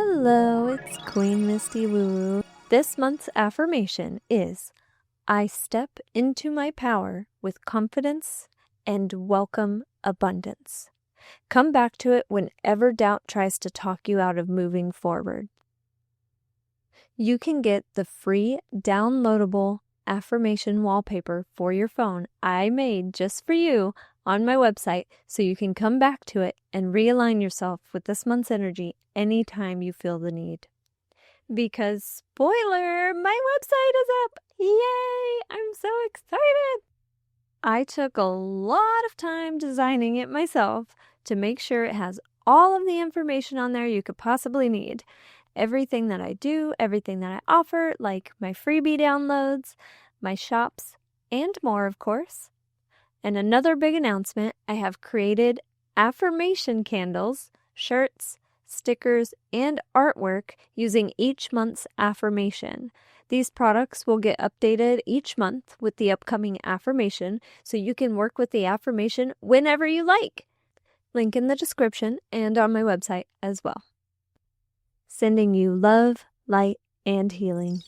Hello, it's Queen Misty Woo Woo. This month's affirmation is I step into my power with confidence and welcome abundance. Come back to it whenever doubt tries to talk you out of moving forward. You can get the free downloadable affirmation wallpaper for your phone I made just for you on my website, so you can come back to it and realign yourself with this month's energy anytime you feel the need. Because, spoiler, my website is up! Yay! I'm so excited! I took a lot of time designing it myself to make sure it has all of the information on there you could possibly need. Everything that I do, everything that I offer, like my freebie downloads, my shops, and more, of course. And another big announcement, I have created affirmation candles, shirts, stickers, and artwork using each month's affirmation. These products will get updated each month with the upcoming affirmation, so you can work with the affirmation whenever you like. Link in the description and on my website as well. Sending you love, light, and healing.